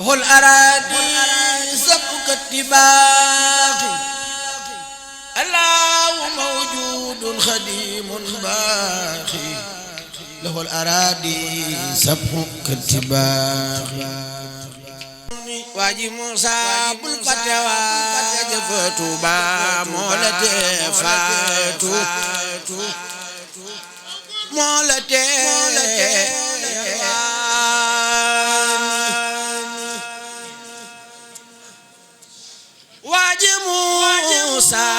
له الأراضي سبك اتباقي الله موجود خديم باقي له الأراضي سبك اتباقي واجي موسى بالفتوى جفتو با مولتي فاتو مولتي واجي موسى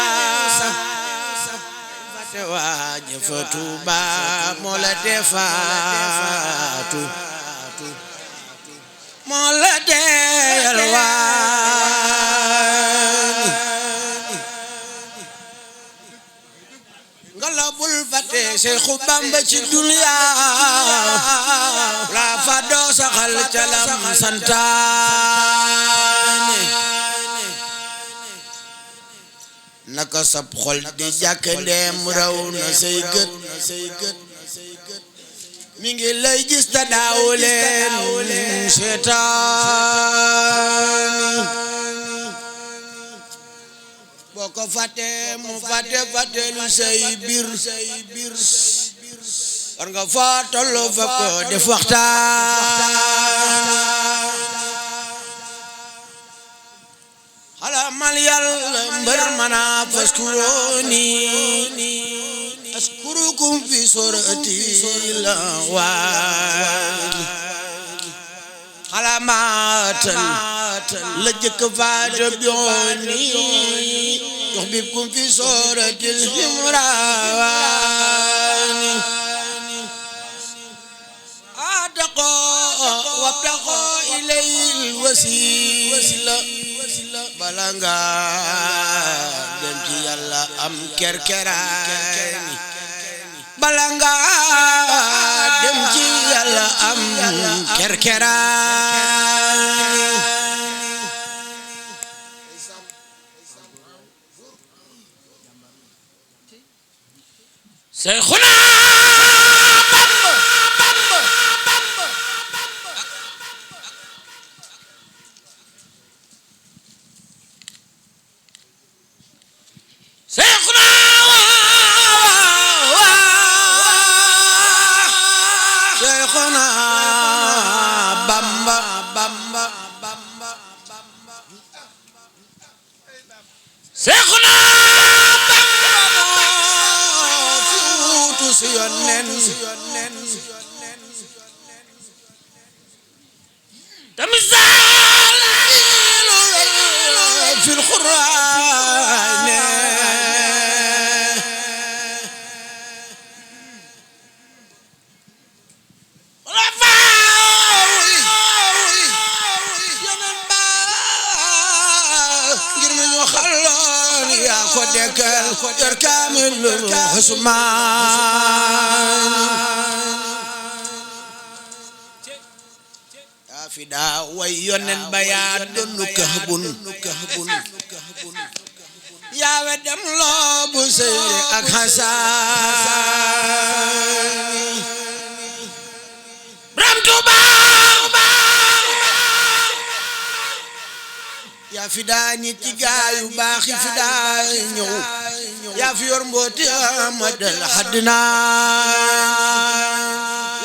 فتوى جفتو با مولتي فاتو مولتي الوان غلبul fate Seexu Bamba ci dunya la fa doo saxal ca lam santaane naka sab xol di jàkk ndeem raw na say gët mi ngi lay gis ta daaw leen seetaani boo ko fàtte mu fàtte lu say biir war nga fa tollu fa ko def waxtaani xalamal Yàlla mbër mana faskuroni أشكركم في سورتي الأوان علامات لجك فاتبعوني يحببكم في سورة الحمران أتقوا وابتغوا إليه الوسيلة بلغا دمتي يلا أم كركراني بلغا دمتي يلا أم كركراني شيخنا Seexuna Bamba fuutu si Yonent tamisaal fil Qur'aan yor kaamil Usmaan yaa fi daa way Yonent ba yaa doonu Kahbun yaa we dem loo Busayri ak Hasan Bram Tuuba yaa fi daa nit ci gaayu baax yi fi daa ñëw yaa fi yor mbooti Amadal Hadnaan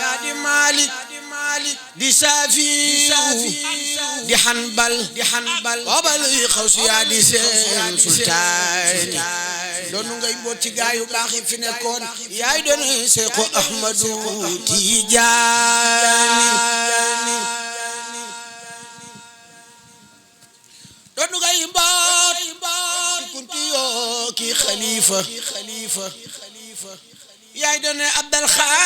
yaa di Malik di Saafi di Hanbal wabal yi Xawsi yaa di seen sultaan doonu ngay mboot ci gaayu baax yi fi nekkoon yaay doon Seexu Ahmadu Tijaani doonu ngay mboot kunti yoo ki xalifa yaay doon Abdal Xaadir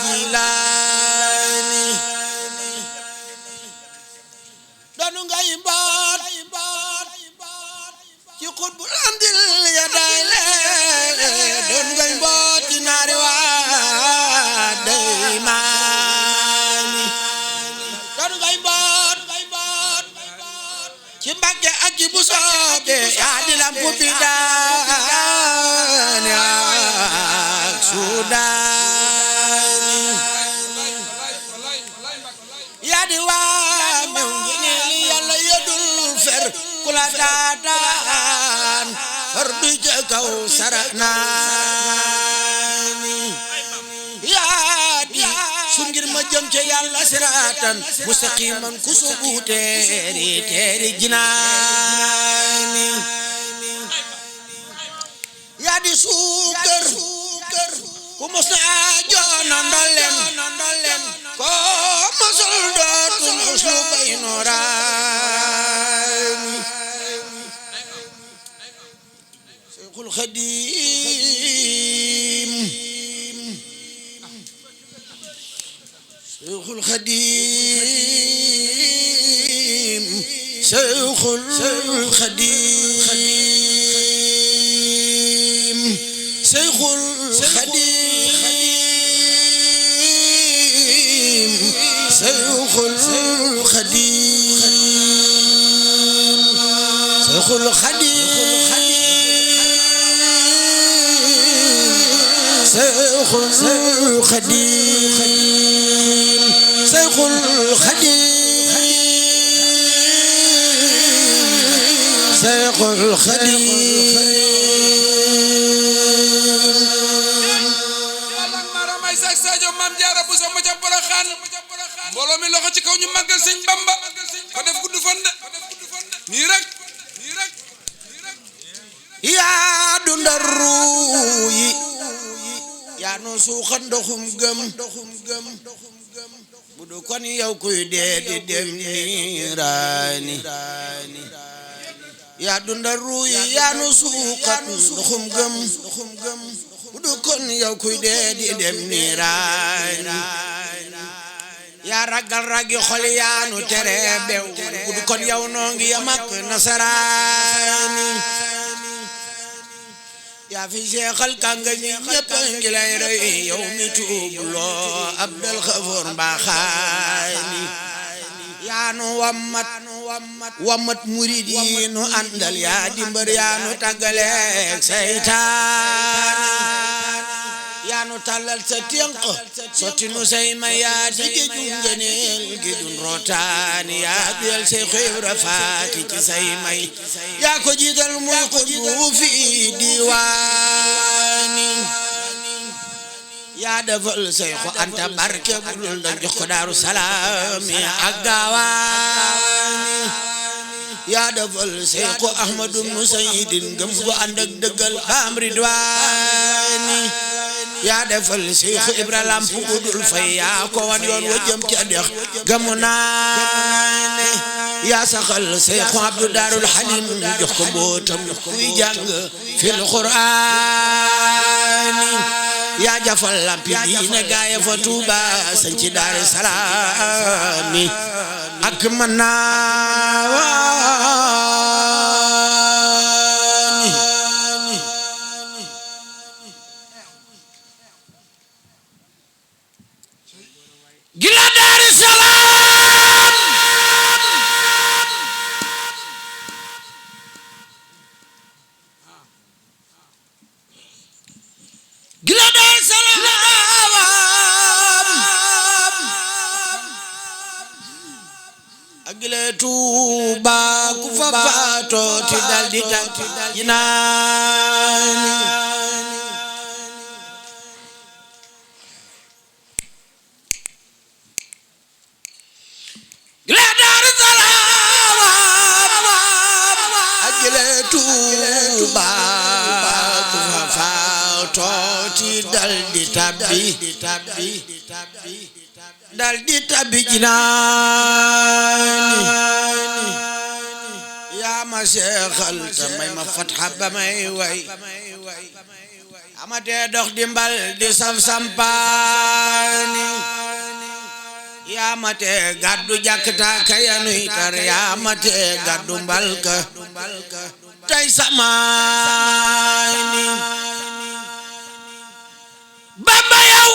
Jilaani doonu ngay mboot ci xutbul amdil ya dayle doonu ngay mboot ci naari waa daymaani doonu ngay mboot ci Mbàkke ak ci bu soobe yaa di lampu bi daan ak Suudaan di waa mew ngëneeli Yàlla yedul fer ku la daataan far bi ca kaw sara naani yaa di su ngir ma jëm ca Yàlla siratan mustaqiman ku subu teeri jinaani yaa di suukar ku mos na joona ndolem ko mosul dootu mos lu bay nooraani Seyxul Xadiim Seyxul Xadiim Seyxul Xadiim Seyxul Xadiim Seyxul Xadiim Seyxul Xadiim Seyxul Xadiim Seyxul Xadiim Seyxul Xadiim Maam Jaara bu sama ca Poroxaan mbooloo mi loxo ci kaw ñu màggal Sëñ Bamba ko def gudd fan de nii rek yaa du ndaru yi yaa no suuxat ndoxum gëm bu du kon yow kuy dee di dem niiraani yaa du ndaru yi yaa no suuxat ndoxum gëm bu du kon yow kuy dee di dem niiraani yaa ragal ragi xol yaa nu tere bew bu du kon yow noo ngi yam ak nasaraani yaa fi seexal kànga ñi ñëpp ngi lay roy yow mi tuubuloo Abdul Xafoor Mbaaxaani yaa nu wammat murid yi nu àndal yaa di mbër yaa nu tàggaleek seytaane yaa nu tàllal sa ténk sotti nu say may yaa di géeju ngëneel gi dun rootaani yaa duyal say Ibra Faati ci say may yaa ko jiital muy xutbu fi diwaani yaa defal Seexu Anta barke bu dul da jox ko Daaru Salaam ak Gaawaani yaa defal Seexu Ahmadu Musaydin gëm gu ànd ak dëggal baam ridwaani yaa defal Seexu Ibra Lamp bu dul fay yaa ko wan yoon wa jëm ca dex gamu naane yaa saxal Seexu Abdu Daarul Halim jox ko mbootam kuy jàng fil Qur'aani yaa jafal lampi diine gaaya fa Tuuba sañ ci Daaru Salaam ak Manawaani gila Daaru Salaam gila Daaru Salaam ak gila Tuuba ku fa faatoo ti dal di tàkk jinaani gila Daaru Salaam ak gila Tuuba ku fa faatoo ti dal di tabbi jinaani yaa ma seexal te may ma fatxa ba may way amatee dox di mbal di saf sampaani yaa ma tee gàddu jàkkta kayanuy tar yaa ma tee gàddu mbalka tey samaani Bamba yow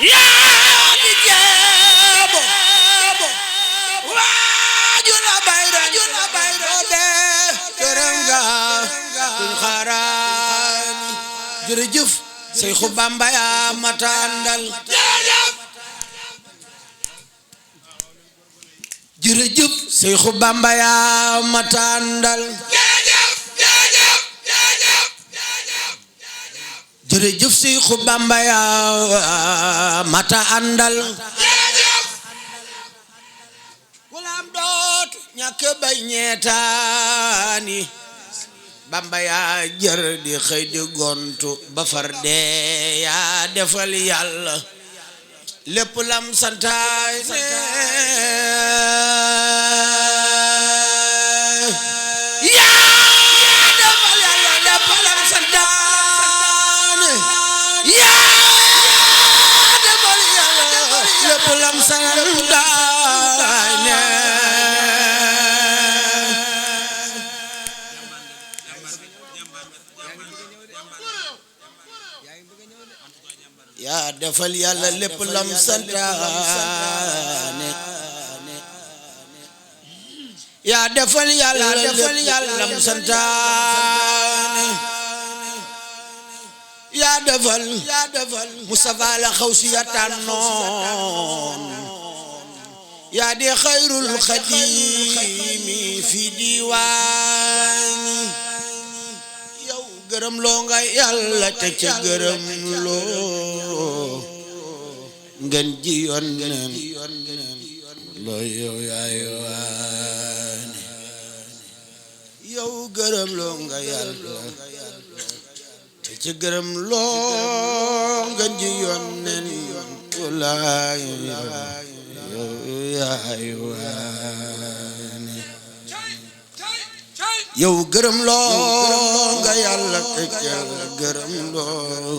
yaa di jeebo waaju la bayra de gërëm nga kuñ xaaraani jërëjëf Seexu Bamba yaa mata àndal jërëjëf Seexu Bamba yaa ma tàndal jërëjëf Seexu Bamba yaa ma tàndal wala am doot ñàkk bay ñeetaani Bamba yaa jër di xëy di gontu ba far dee yaa defal yàlla lépp lam santaane yaa defal yàlla lépp lam santaane yaa defal yàlla lépp lam santaane yaa defal yàlla lépp lam santaane yaa defal yàlla lépp lam santaane yaa defal Mustafa la xawsi ya tànnoon yaa di xayrul xadimi fi diwaani gërëm loo nga yàlla te ca gërëm loo ngeen ji yoon neen loo yow yaay waane yow gërëm loo nga yàlla te ca gërëm loo ngeen ji yoon neen walaay yow yaay waane yow gërëm loo nga yàlla te ca gërëm loo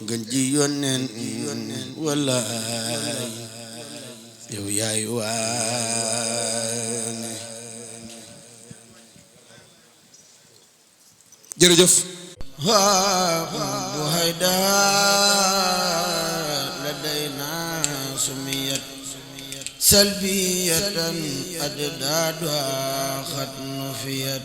ngeen ji yónneen wallaay yow yaay waane jërëjëf bu hayda la day naa sumiyat سلبية أجدادها قد نفيت